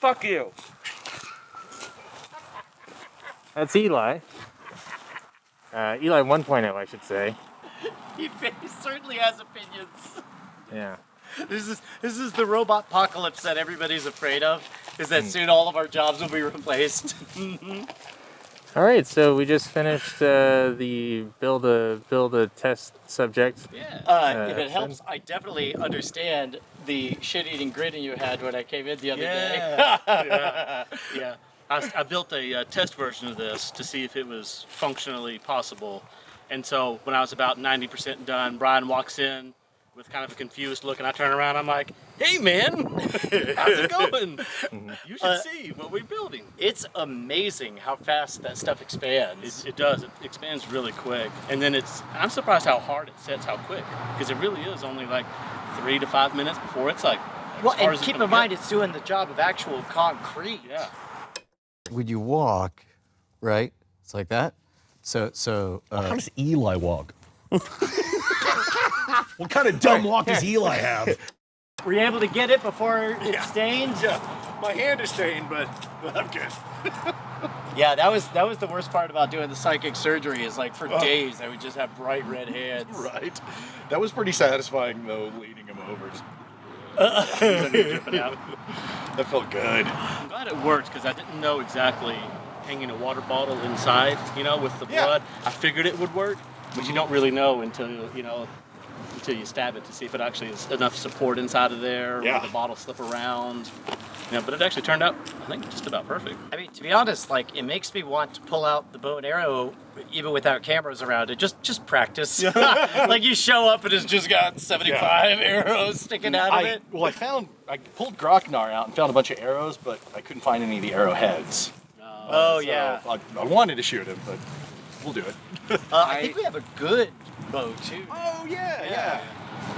Fuck you. That's Eli. Eli 1.0, I should say. He certainly has opinions. Yeah. This is the robot apocalypse that everybody's afraid of. Is that soon all of our jobs will be replaced? All right, so we just finished the build a test subject. Yeah. If it helps, I definitely understand the shit-eating grinning you had when I came in the other day. Yeah. I built a test version of this to see if it was functionally possible. And so when I was about 90% done, Brian walks in with kind of a confused look, and I turn around, I'm like, hey man, how's it going? You should see what we're building. It's amazing how fast that stuff expands. It does. It expands really quick. And then I'm surprised how hard it sets how quick, because it really is only like 3 to 5 minutes before it's like, well, and keep in mind, it's doing the job of actual concrete. Yeah. When you walk, right? It's like that. So. How does Eli walk? What kind of dumb walk does Eli have? Were you able to get it before it stained? Yeah, my hand is stained, but I'm good. Yeah, that was the worst part about doing the psychic surgery. Is like for days I would just have bright red hands. Right. That was pretty satisfying though, leading him over. Just Dripping out. that felt good. I'm glad it worked, because I didn't know exactly hanging a water bottle inside, with the blood. I figured it would work, but you don't really know until you stab it to see if it actually is enough support inside of there, or the bottle slip around. But it actually turned out, I think, just about perfect. I mean, to be honest, like, it makes me want to pull out the bow and arrow even without cameras around it. Just practice. Like, you show up and it's just got 75 arrows sticking out of it. Well, I pulled Grocknar out and found a bunch of arrows, but I couldn't find any of the arrowheads. Yeah. I wanted to shoot him, but we'll do it. I think we have a good bow, too. Oh, yeah.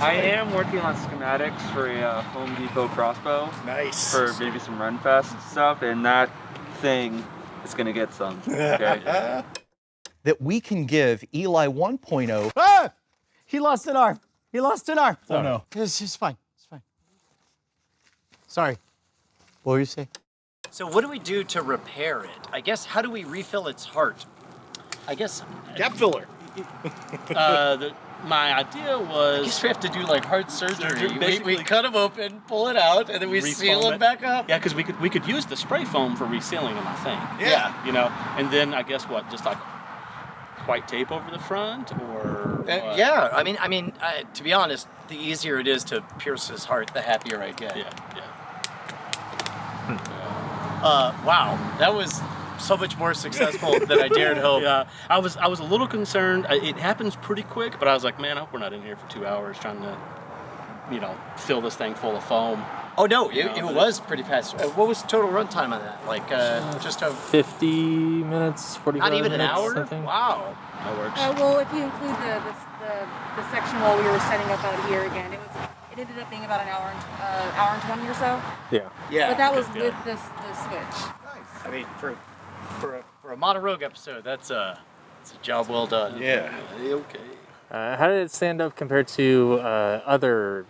I am working on schematics for a Home Depot crossbow. Nice. For maybe some Run Fest stuff, and that thing is going to get some. Okay. That we can give Eli 1.0. Ah! He lost an arm. Oh, no. It's fine. It's fine. Sorry. What were you saying? So what do we do to repair it? I guess, how do we refill its heart? I guess... Gap filler. My idea I was... guess we have to do like heart surgery. We Basically- cut them open, pull it out, and then we seal Refoam them it. back up. Yeah, because we could use the spray foam for resealing them, I think. Yeah. And then I guess just like white tape over the front, or what? Yeah, I mean, to be honest, the easier it is to pierce his heart, the happier I get. Yeah. Wow, that was so much more successful than I dared hope. Yeah, I was a little concerned. It happens pretty quick, but I was like, man, I hope we're not in here for 2 hours trying to, fill this thing full of foam. Oh no, it was pretty fast. What was total runtime on that? Like just a 50 minutes, 45 not even an minutes, hour? something. Wow. That works. Well, if you include the section while we were setting up out here again, it ended up being about an hour and 20 or so. Yeah. But that was yeah. with the switch. I mean, for a Mono Rogue episode, it's a job well done. Yeah. Okay. How did it stand up compared to other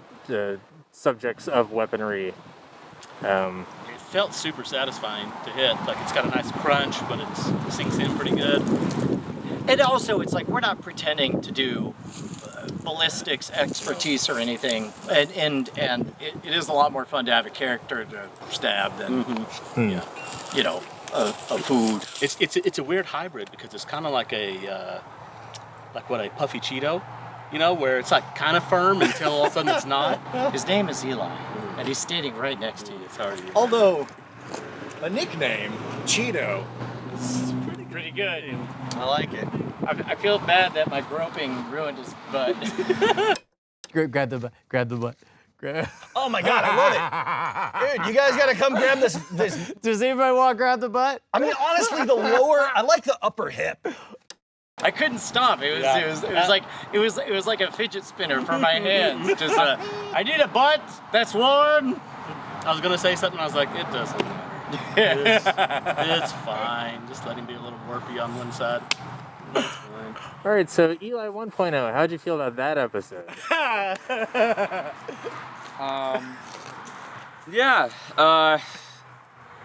subjects of weaponry? It felt super satisfying to hit. Like, it's got a nice crunch, but it sinks in pretty good. And also, it's like we're not pretending to do ballistics expertise or anything, and it is a lot more fun to have a character to stab than a food. It's a weird hybrid, because it's kind of like a puffy Cheeto, where it's like kind of firm until all of a sudden it's not. His name is Eli, and he's standing right next to you. It's hard. Although, a nickname, Cheeto, is Pretty good. I like it. I feel bad that my groping ruined his butt. Grab the butt. Oh my God, I love it. Dude, you guys gotta come grab this. Does anybody want to grab the butt? I mean, honestly, I like the upper hip. I couldn't stop. It was like a fidget spinner for my hands. Just I need a butt that's warm. I was gonna say something. I was like, it doesn't matter. It's fine. Just let him be a little warpy on one side. All right, so Eli 1.0, how'd you feel about that episode?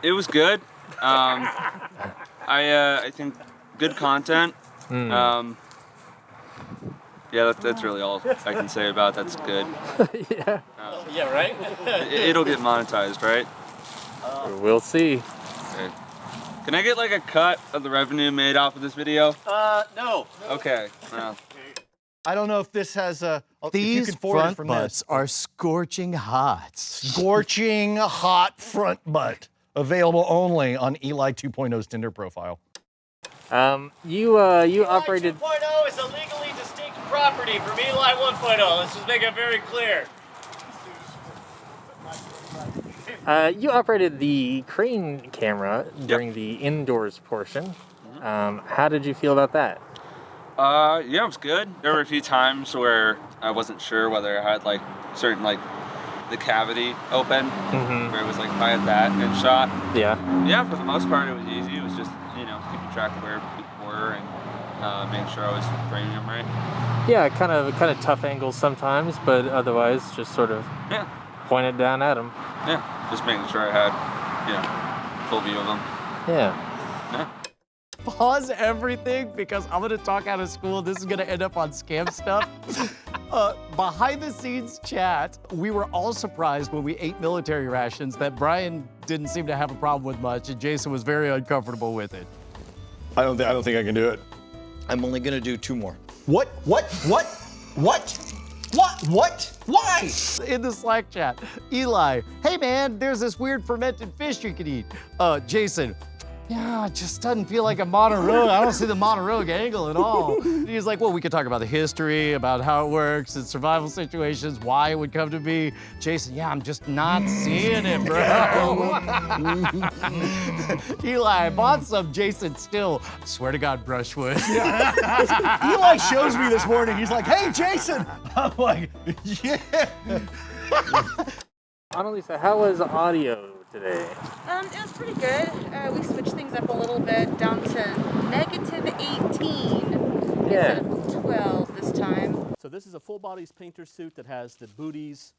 It was good. I think good content. That's really all I can say about that's good. Yeah. Yeah, right? It'll get monetized, right? We'll see. Okay. Can I get like a cut of the revenue made off of this video? No. Okay. Well. I don't know if this has a. If you These could forward it front from butts this. are scorching hot. Scorching hot front butt. Available only on Eli 2.0's Tinder profile. You operated. 2.0 is a legally distinct property from Eli 1.0. Let's just make it very clear. You operated the crane camera during the indoors portion. How did you feel about that? It was good. There were a few times where I wasn't sure whether I had like certain like the cavity open, where it was like if I had that in shot. Yeah. Yeah, for the most part it was easy. It was just keeping track of where people were and making sure I was framing them right. Yeah, kind of tough angles sometimes, but otherwise just sort of pointed down at them. Yeah, just making sure I had full view of them. Yeah. Pause everything because I'm gonna talk out of school. This is gonna end up on Scam Stuff. Behind the scenes chat, we were all surprised when we ate military rations that Brian didn't seem to have a problem with much and Jason was very uncomfortable with it. I don't think I can do it. I'm only gonna do 2 more. What? Why? In the Slack chat, Eli, hey man, there's this weird fermented fish you can eat. Jason, yeah, it just doesn't feel like a modern rogue. I don't see the modern rogue angle at all. He's like, well, we could talk about the history, about how it works in survival situations, why it would come to be. Jason, yeah, I'm just not seeing it, bro. Eli, I bought some. Jason, still, I swear to God, Brushwood. Eli shows me this morning. He's like, hey, Jason. I'm like, yeah. Annaliese, how was audio today? It was pretty good. We switched things up a little bit down to -18 instead of 12 this time. So this is a full bodies painter suit that has the booties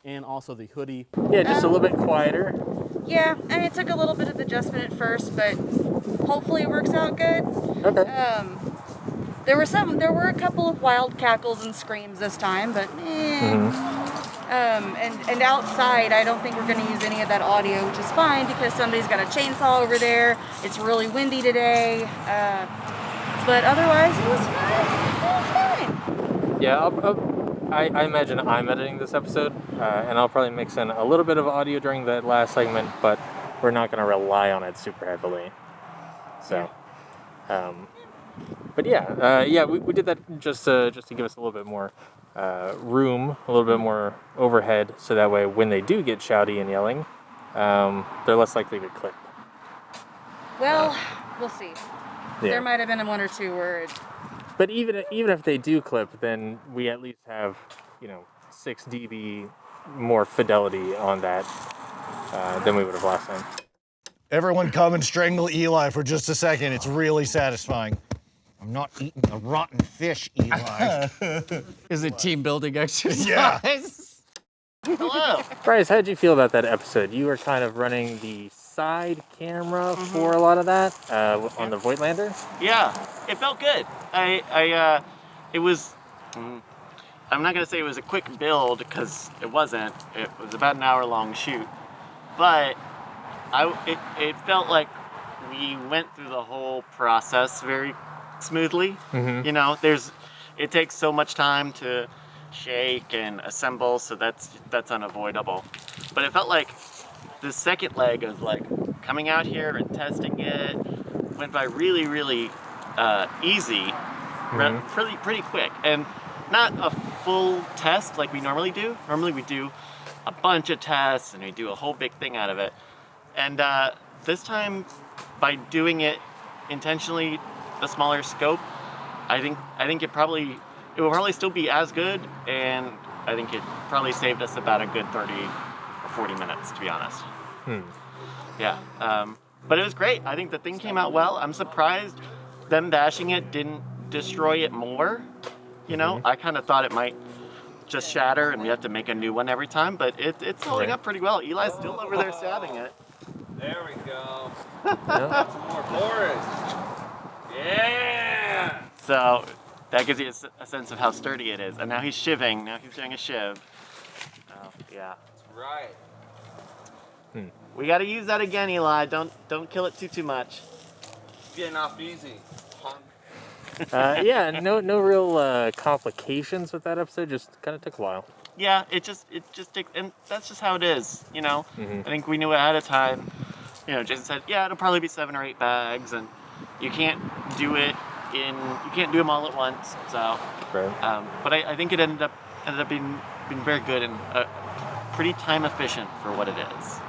and also the hoodie. Yeah, just a little bit quieter. Yeah, and it took a little bit of adjustment at first, but hopefully it works out good. Okay. There were a couple of wild cackles and screams this time, but and outside, I don't think we're going to use any of that audio, which is fine because somebody's got a chainsaw over there. It's really windy today, but otherwise it was fine. Yeah, I imagine I'm editing this episode, and I'll probably mix in a little bit of audio during that last segment, but we're not going to rely on it super heavily. So, but we did that just to give us a little bit more room, a little bit more overhead, so that way when they do get shouty and yelling, they're less likely to clip. Well, we'll see. Yeah. There might have been one or two where But even if they do clip, then we at least have 6 dB more fidelity on that than we would have last time. Everyone come and strangle Eli for just a second. It's really satisfying. I'm not eating the rotten fish, Eli. Is it team building exercise? Yeah. Hello. Bryce, how did you feel about that episode? You were kind of running the side camera for a lot of that on the Voigtlander. Yeah, it felt good. It was. I'm not gonna say it was a quick build because it wasn't. It was about an hour-long shoot, but it felt like we went through the whole process very smoothly. It takes so much time to shake and assemble, so that's unavoidable. But it felt like the second leg of like coming out here and testing it went by really, really easy, pretty quick, and not a full test like we normally do. Normally we do a bunch of tests and we do a whole big thing out of it. And this time, by doing it intentionally, a smaller scope, I think it will probably still be as good, and I think it probably saved us about a good 30 or 40 minutes, to be honest. Yeah. But it was great. I think the thing came out well. I'm surprised them bashing it didn't destroy it more. You know, I kind of thought it might just shatter and we have to make a new one every time, but it's holding up pretty well. Eli's still over there stabbing it. There we go. Got some more porous. Yeah! So that gives you a sense of how sturdy it is. And now he's shivving. Now he's doing a shiv. Oh, yeah. Right. We got to use that again, Eli. Don't kill it too much. Getting off easy. Punk. Yeah, no real complications with that episode. Just kind of took a while. Yeah, it just takes, and that's just how it is, you know. I think we knew ahead of time. You know, Jason said, yeah, it'll probably be 7 or 8 bags, and you can't do them all at once. So, Right. but I think it ended up being very good and pretty time efficient for what it is.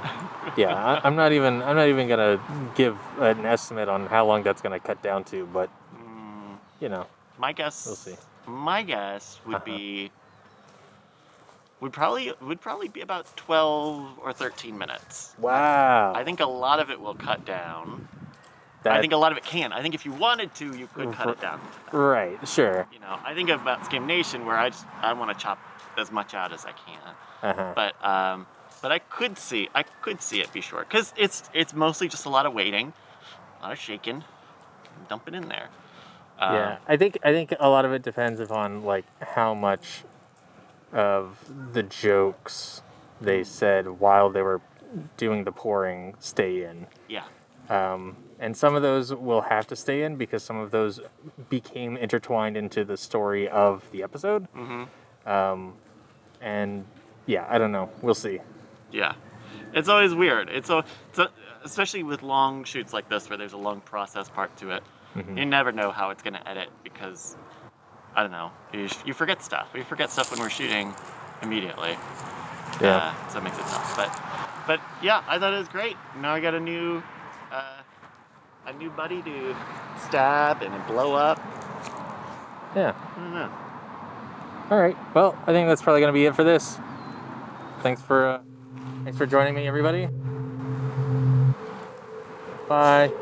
Yeah, I'm not even gonna give an estimate on how long that's gonna cut down to, but you know, My guess. we'll see. My guess would be. Would probably be about 12 or 13 minutes. Wow. I think a lot of it will cut down. I think a lot of it can. I think if you wanted to, you could cut it down. Right. Sure. You know, I think about Scam Nation where I want to chop as much out as I can. But I could see it be short because it's mostly just a lot of waiting, a lot of shaking, dump it in there. Yeah, I think a lot of it depends upon like how much of the jokes they said while they were doing the pouring stay in. Yeah. And some of those will have to stay in because some of those became intertwined into the story of the episode. And yeah, I don't know. We'll see. Yeah. It's always weird. It's especially with long shoots like this where there's a long process part to it. You never know how it's going to edit because, I don't know, you forget stuff. We forget stuff when we're shooting immediately. Yeah. So it makes it tough. But yeah, I thought it was great. Now I got a new buddy to stab and blow up. Yeah. I don't know. All right. Well, I think that's probably going to be it for this. Thanks for joining me, everybody. Bye.